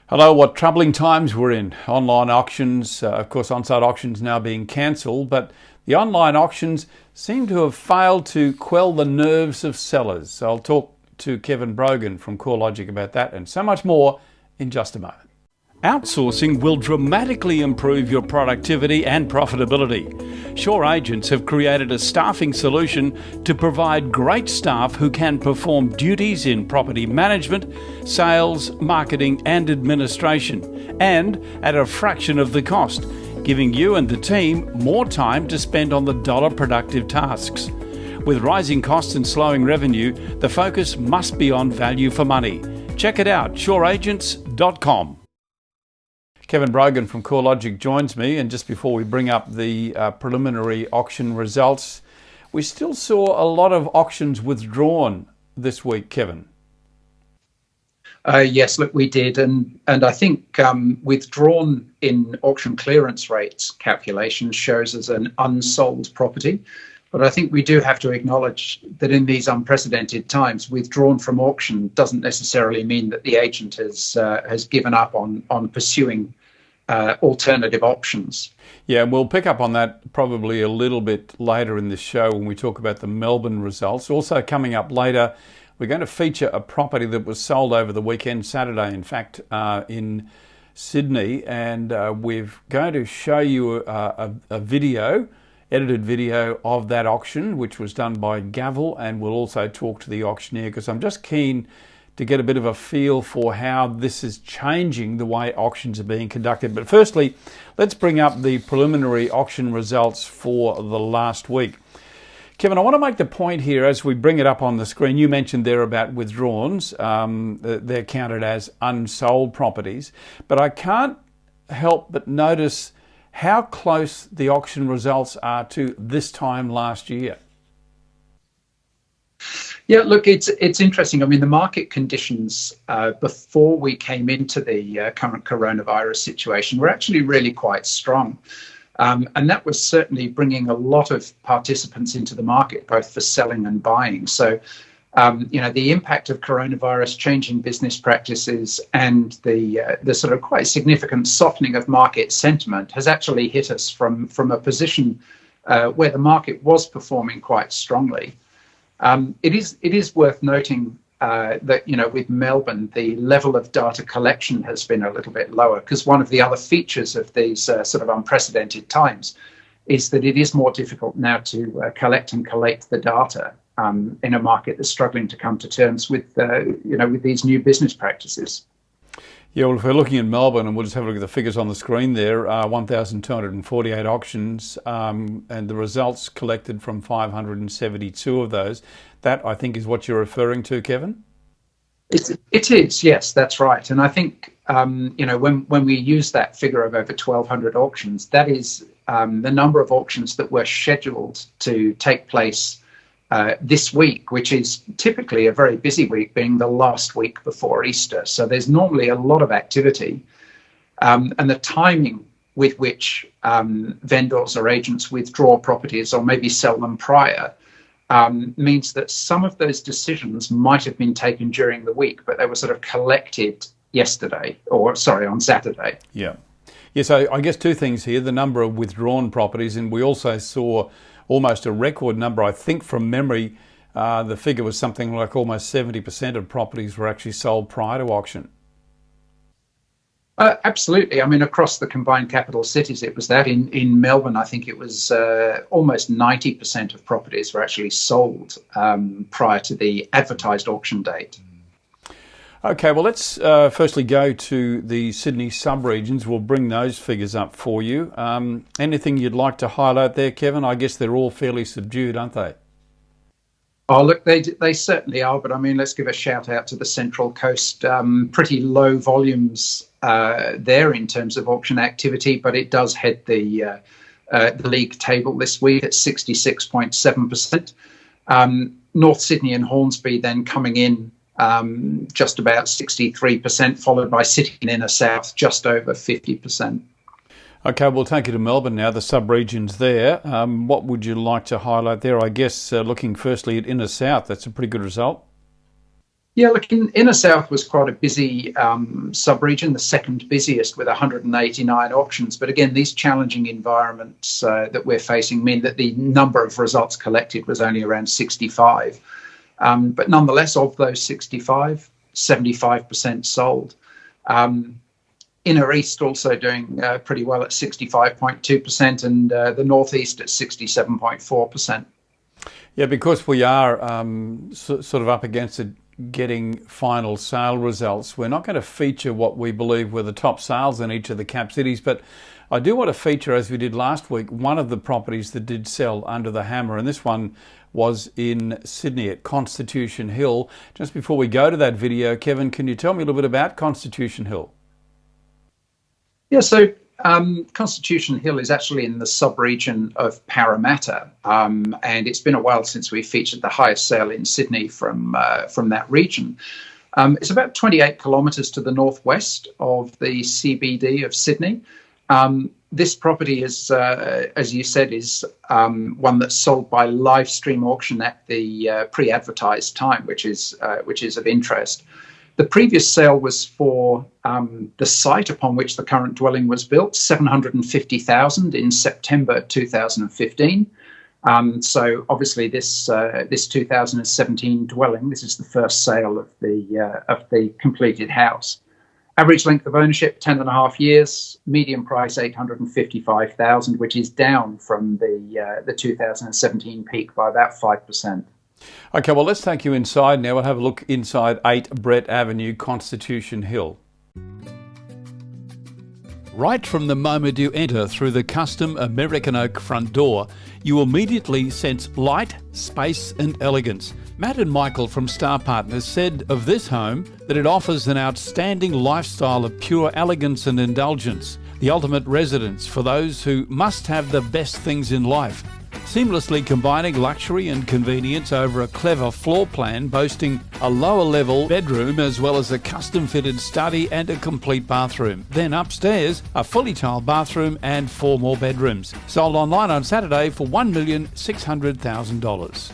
Hello, what troubling times we're in. Online auctions, of course, on-site auctions now being cancelled, but the online auctions seem to have failed to quell the nerves of sellers. So I'll talk to Kevin Brogan from CoreLogic about that and so much more in just a moment. Outsourcing will dramatically improve your productivity and profitability. Sure Agents have created a staffing solution to provide great staff who can perform duties in property management, sales, marketing and administration, and at a fraction of the cost, giving you and the team more time to spend on the dollar productive tasks. With rising costs and slowing revenue, the focus must be on value for money. Check it out, sureagents.com. Kevin Brogan from CoreLogic joins me, and just before we bring up the preliminary auction results, we still saw a lot of auctions withdrawn this week, Kevin. Yes, look, we did, and I think withdrawn in auction clearance rates calculation shows as an unsold property. But I think we do have to acknowledge that in these unprecedented times, withdrawn from auction doesn't necessarily mean that the agent has given up on pursuing alternative options. Yeah, we'll pick up on that probably a little bit later in this show when we talk about the Melbourne results. Also coming up later, we're going to feature a property that was sold over the weekend, Saturday, in fact, in Sydney, and we're going to show you a video, edited video of that auction, which was done by Gavel, and we'll also talk to the auctioneer because I'm just keen to get a bit of a feel for how this is changing the way auctions are being conducted. But firstly, let's bring up the preliminary auction results for the last week. Kevin, I want to make the point here as we bring it up on the screen. You mentioned there about withdrawns. They're counted as unsold properties, but I can't help but notice how close the auction results are to this time last year. Yeah, look, it's interesting. I mean, the market conditions before we came into the current coronavirus situation were actually really quite strong. And that was certainly bringing a lot of participants into the market, both for selling and buying. So, the impact of coronavirus changing business practices and the sort of quite significant softening of market sentiment has actually hit us from a position where the market was performing quite strongly. It is worth noting that, with Melbourne, the level of data collection has been a little bit lower because one of the other features of these sort of unprecedented times is that it is more difficult now to collect and collate the data in a market that's struggling to come to terms with, with these new business practices. Yeah, well, if we're looking at Melbourne, and we'll just have a look at the figures on the screen there, 1,248 auctions, and the results collected from 572 of those. That, I think, is what you're referring to, Kevin? It is, yes, that's right. And I think, when we use that figure of over 1,200 auctions, that is the number of auctions that were scheduled to take place this week, which is typically a very busy week, being the last week before Easter. So there's normally a lot of activity, and the timing with which vendors or agents withdraw properties or maybe sell them prior means that some of those decisions might have been taken during the week, but they were sort of collected on Saturday. Yeah. So I guess two things here: the number of withdrawn properties, and we also saw almost a record number, I think from memory, the figure was something like almost 70% of properties were actually sold prior to auction. Absolutely. I mean, across the combined capital cities, it was that. In Melbourne, I think it was almost 90% of properties were actually sold prior to the advertised auction date. Okay, well, let's firstly go to the Sydney sub-regions. We'll bring those figures up for you. Anything you'd like to highlight there, Kevin? I guess they're all fairly subdued, aren't they? Oh, look, they certainly are. But I mean, let's give a shout out to the Central Coast. Pretty low volumes there in terms of auction activity, but it does head the league table this week at 66.7%. North Sydney and Hornsby then coming in just about 63%, followed by City and Inner South just over 50%. Okay, we'll take you to Melbourne now, the sub-regions there. What would you like to highlight there? I guess looking firstly at Inner South, that's a pretty good result. Yeah, look, Inner South was quite a busy sub-region, the second busiest with 189 auctions. But again, these challenging environments that we're facing mean that the number of results collected was only around 65. But nonetheless, of those 65, 75% sold. Inner East also doing pretty well at 65.2%, and the Northeast at 67.4%. Yeah, because we are sort of up against it, getting final sale results, we're not going to feature what we believe were the top sales in each of the cap cities, but I do want to feature, as we did last week, one of the properties that did sell under the hammer, and this one was in Sydney at Constitution Hill. Just before we go to that video, Kevin, can you tell me a little bit about Constitution Hill? Yeah, so Constitution Hill is actually in the sub-region of Parramatta, and it's been a while since we featured the highest sale in Sydney from that region. It's about 28 kilometres to the northwest of the CBD of Sydney. This property is, as you said, is one that's sold by live stream auction at the pre-advertised time, which is of interest. The previous sale was for the site upon which the current dwelling was built, $750,000 in September 2015. So obviously this 2017 dwelling, this is the first sale of the completed house. Average length of ownership 10.5 years. Median price $855,000, which is down from the 2017 peak by about 5%. Okay, well, let's take you inside now. We'll have a look inside 8 Brett Avenue, Constitution Hill. Right from the moment you enter through the custom American oak front door, you immediately sense light, space and elegance. Matt and Michael from Star Partners said of this home that it offers an outstanding lifestyle of pure elegance and indulgence, the ultimate residence for those who must have the best things in life. Seamlessly combining luxury and convenience over a clever floor plan boasting a lower level bedroom as well as a custom fitted study and a complete bathroom. Then upstairs, a fully tiled bathroom and 4 more bedrooms. Sold online on Saturday for $1,600,000.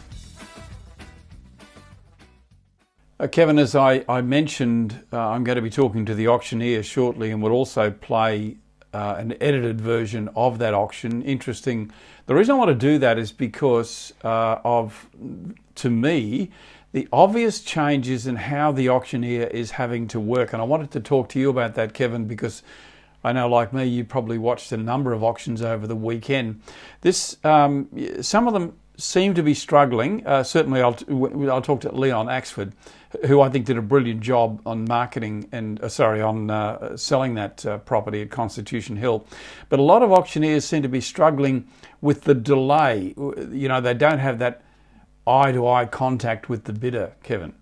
Kevin, as I mentioned, I'm going to be talking to the auctioneer shortly, and we'll also play an edited version of that auction. Interesting. The reason I want to do that is because to me, the obvious changes in how the auctioneer is having to work. And I wanted to talk to you about that, Kevin, because I know, like me, you probably watched a number of auctions over the weekend. Some of them seem to be struggling. Certainly, I'll talk to Leon Axford, who I think did a brilliant job on marketing and selling that property at Constitution Hill. But a lot of auctioneers seem to be struggling with the delay. You know, they don't have that eye-to-eye contact with the bidder, Kevin.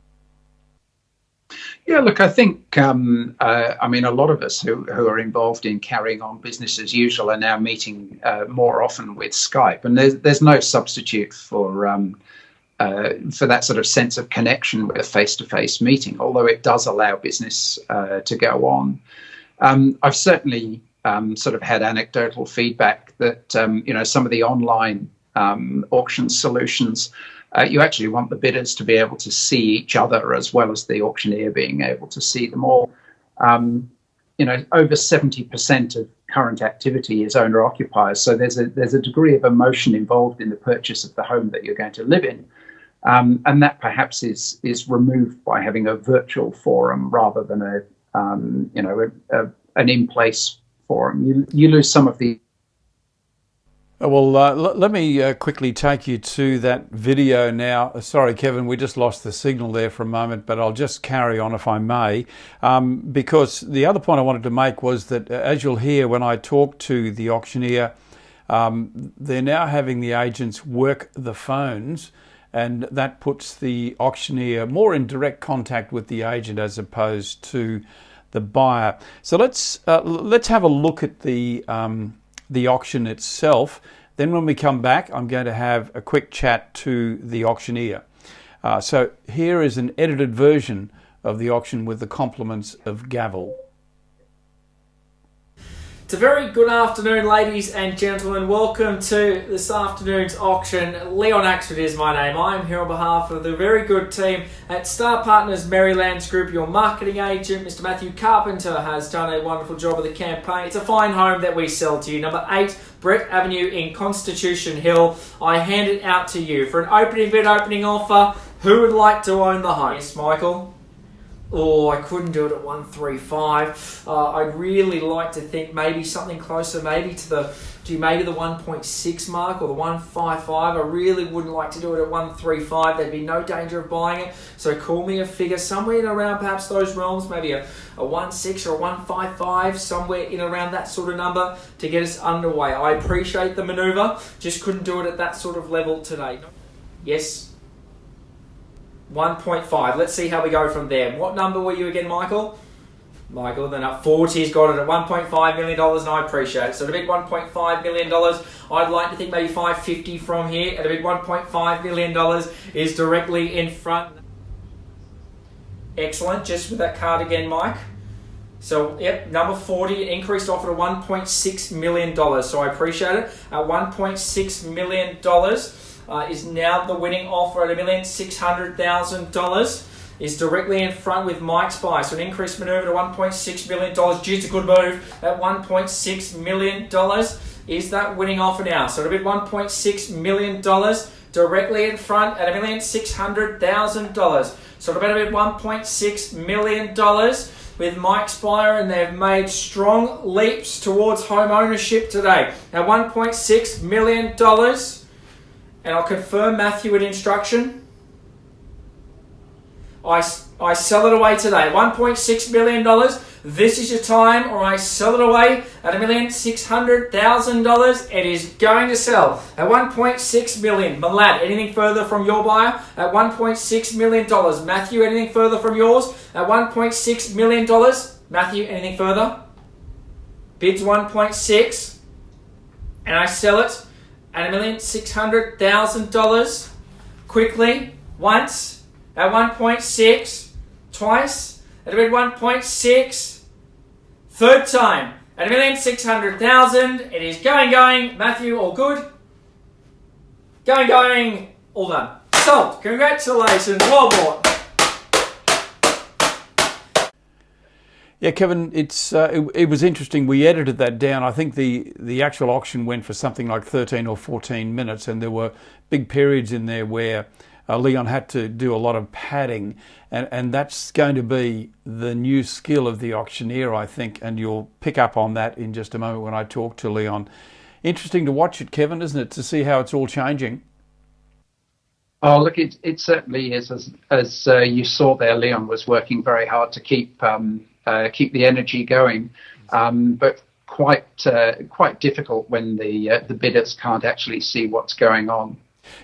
Yeah, look, I think, a lot of us who are involved in carrying on business as usual are now meeting more often with Skype, and there's no substitute for that sort of sense of connection with a face-to-face meeting, although it does allow business to go on. I've certainly sort of had anecdotal feedback that, some of the online auction solutions, you actually want the bidders to be able to see each other as well as the auctioneer being able to see them all. Over 70% of current activity is owner-occupiers, so there's a degree of emotion involved in the purchase of the home that you're going to live in. And that perhaps is removed by having a virtual forum rather than an in-place forum. You lose some of the. Well, let me quickly take you to that video now. Sorry, Kevin, we just lost the signal there for a moment, but I'll just carry on if I may. Because the other point I wanted to make was that, as you'll hear when I talk to the auctioneer, they're now having the agents work the phones, and that puts the auctioneer more in direct contact with the agent as opposed to the buyer. So let's have a look at the auction itself. Then when we come back, I'm going to have a quick chat to the auctioneer. So here is an edited version of the auction with the compliments of Gavel. It's a very good afternoon, ladies and gentlemen. Welcome to this afternoon's auction. Leon Axford is my name. I am here on behalf of the very good team at Star Partners Marylands Group. Your marketing agent, Mr. Matthew Carpenter, has done a wonderful job of the campaign. It's a fine home that we sell to you. Number 8, Brett Avenue in Constitution Hill. I hand it out to you for an opening bid, opening offer. Who would like to own the home? Yes, Michael. Oh, I couldn't do it at 135. I'd really like to think maybe something closer, maybe to the 1.6 mark or the 155. I really wouldn't like to do it at 135. There'd be no danger of buying it. So call me a figure somewhere in around perhaps those realms, maybe a 1.6 or a 155, somewhere in around that sort of number to get us underway. I appreciate the manoeuvre, just couldn't do it at that sort of level today. Yes. 1.5. Let's see how we go from there. What number were you again, Michael? Michael, then up 40's got it at $1.5 million, and I appreciate it. So at a big $1.5 million, I'd like to think maybe 550 from here. At a big $1.5 million is directly in front. Excellent. Just with that card again, Mike. So, yep, number 40, increased offer to $1.6 million. So I appreciate it. At $1.6 million. Is now the winning offer at $1,600,000. Is directly in front with Mike's buy. So an increased manoeuvre to $1.6 million. Due to good move at $1.6 million is that winning offer now. So it'll be $1.6 million directly in front at $1,600,000. So it'll be $1.6 million with Mike's buyer, and they've made strong leaps towards home ownership today. At $1.6 million. And I'll confirm Matthew with instruction. I sell it away today. $1.6 million. This is your time, or I sell it away at $1,600,000. It is going to sell at $1.6 million. Malad, anything further from your buyer? At $1.6 million. Matthew, anything further from yours? At $1.6 million. Matthew, anything further? Bids 1.6. And I sell it at $1,600,000 quickly, once, at 1.6, twice, at about 1.6, third time, at $1,600,000. It is going, Matthew, all good? Going, all done. Sold. Congratulations, well bought. Yeah, Kevin, it was interesting. We edited that down. I think the actual auction went for something like 13 or 14 minutes, and there were big periods in there where Leon had to do a lot of padding, and that's going to be the new skill of the auctioneer, I think, and you'll pick up on that in just a moment when I talk to Leon. Interesting to watch it, Kevin, isn't it, to see how it's all changing? Oh, look, it certainly is. As you saw there, Leon was working very hard to keep the energy going, but quite difficult when the bidders can't actually see what's going on.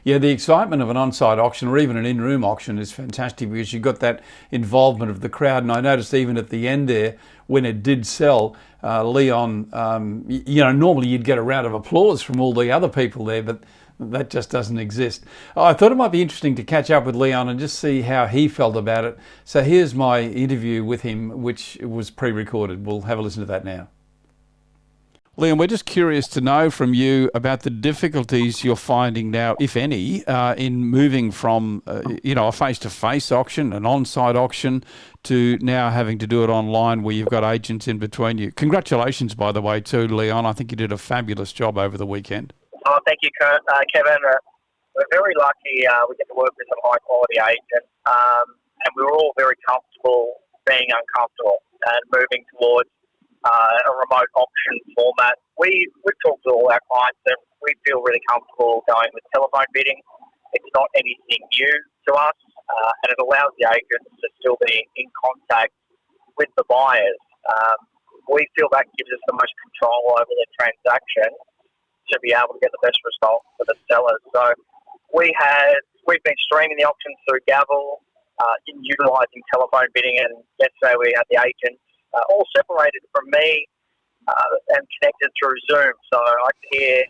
Yeah, the excitement of an on-site auction or even an in-room auction is fantastic because you've got that involvement of the crowd. And I noticed even at the end there, when it did sell, Leon, normally you'd get a round of applause from all the other people there, but that just doesn't exist. I thought it might be interesting to catch up with Leon and just see how he felt about it. So here's my interview with him, which was pre-recorded. We'll have a listen to that now. Leon, we're just curious to know from you about the difficulties you're finding now, if any, in moving from a face-to-face auction, an on-site auction, to now having to do it online where you've got agents in between you. Congratulations, by the way, too, Leon. I think you did a fabulous job over the weekend. Oh, thank you, Kevin. We're very lucky we get to work with some high-quality agents, and we were all very comfortable being uncomfortable and moving towards a remote auction format. We've talked to all our clients, and we feel really comfortable going with telephone bidding. It's not anything new to us, and it allows the agents to still be in contact with the buyers. We feel that gives us the most control over the transaction to be able to get the best result for the sellers. So we've been streaming the auctions through Gavel, utilising telephone bidding, and yesterday we had the agents all separated from me and connected through Zoom. So I could hear,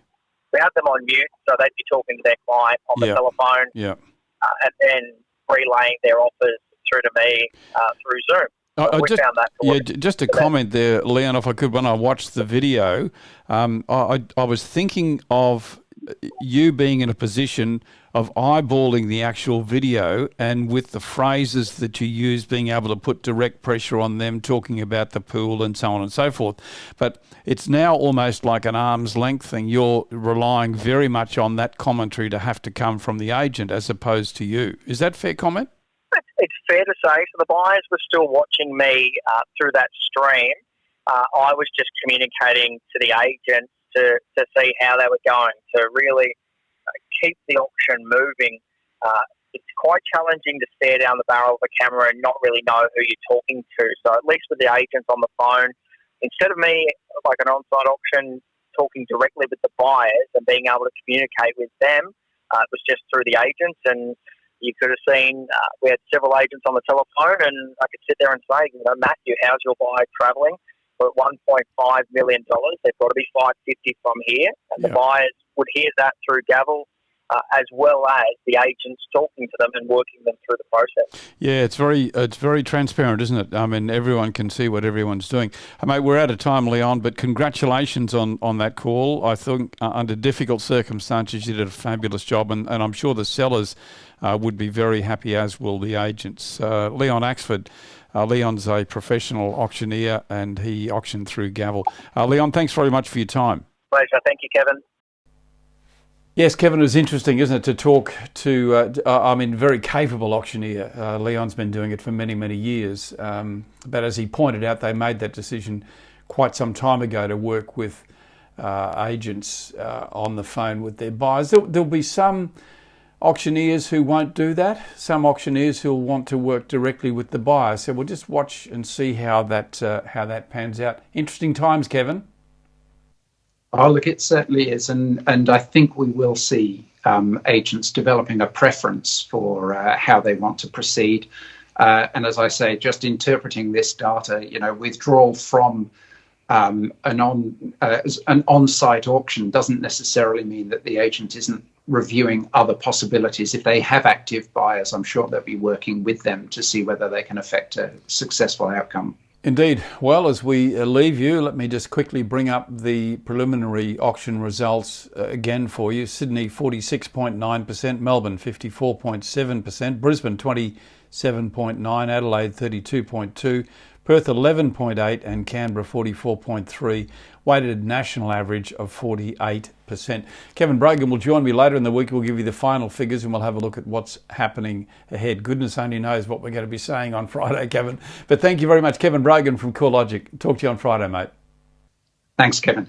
we had them on mute, so they'd be talking to their client on the telephone, and then relaying their offers through to me through Zoom. We found that. Just a comment there, Leon, if I could. When I watched the video, I was thinking of you being in a position of eyeballing the actual video, and with the phrases that you use, being able to put direct pressure on them, talking about the pool and so on and so forth. But it's now almost like an arm's length thing. You're relying very much on that commentary to have to come from the agent as opposed to you. Is that a fair comment? It's fair to say. So the buyers were still watching me through that stream. I was just communicating to the agents to see how they were going, to really keep the auction moving. It's quite challenging to stare down the barrel of a camera and not really know who you're talking to. So at least with the agents on the phone, instead of me, like an on-site auction, talking directly with the buyers and being able to communicate with them, it was just through the agents. And you could have seen we had several agents on the telephone, and I could sit there and say, Matthew, how's your buyer travelling? We're at $1.5 million. They've got to be $550 from here. And the buyers would hear that through gavel, as well as the agents talking to them and working them through the process. Yeah, it's very transparent, isn't it? I mean, everyone can see what everyone's doing. Mate, we're out of time, Leon, but congratulations on that call. I think under difficult circumstances you did a fabulous job, and I'm sure the sellers would be very happy, as will the agents. Leon Axford. Leon's a professional auctioneer and he auctioned through gavel. Leon, thanks very much for your time. Pleasure. Thank you, Kevin. Yes, Kevin, it was interesting, isn't it, to talk to, very capable auctioneer. Leon's been doing it for many, many years. But as he pointed out, they made that decision quite some time ago to work with agents on the phone with their buyers. There'll be some auctioneers who won't do that, some auctioneers who'll want to work directly with the buyer. So we'll just watch and see how that pans out. Interesting times, Kevin. Oh, look, it certainly is. And I think we will see agents developing a preference for how they want to proceed. And as I say, just interpreting this data, withdrawal from an on-site auction doesn't necessarily mean that the agent isn't reviewing other possibilities. If they have active buyers, I'm sure they'll be working with them to see whether they can affect a successful outcome. Indeed. Well, as we leave you, let me just quickly bring up the preliminary auction results again for you. Sydney 46.9%, Melbourne 54.7%, Brisbane 27.9%, Adelaide 32.2%, Perth 11.8% and Canberra 44.3%, weighted national average of 48%. Kevin Brogan will join me later in the week. We'll give you the final figures and we'll have a look at what's happening ahead. Goodness only knows what we're going to be saying on Friday, Kevin. But thank you very much, Kevin Brogan from CoreLogic. Talk to you on Friday, mate. Thanks, Kevin.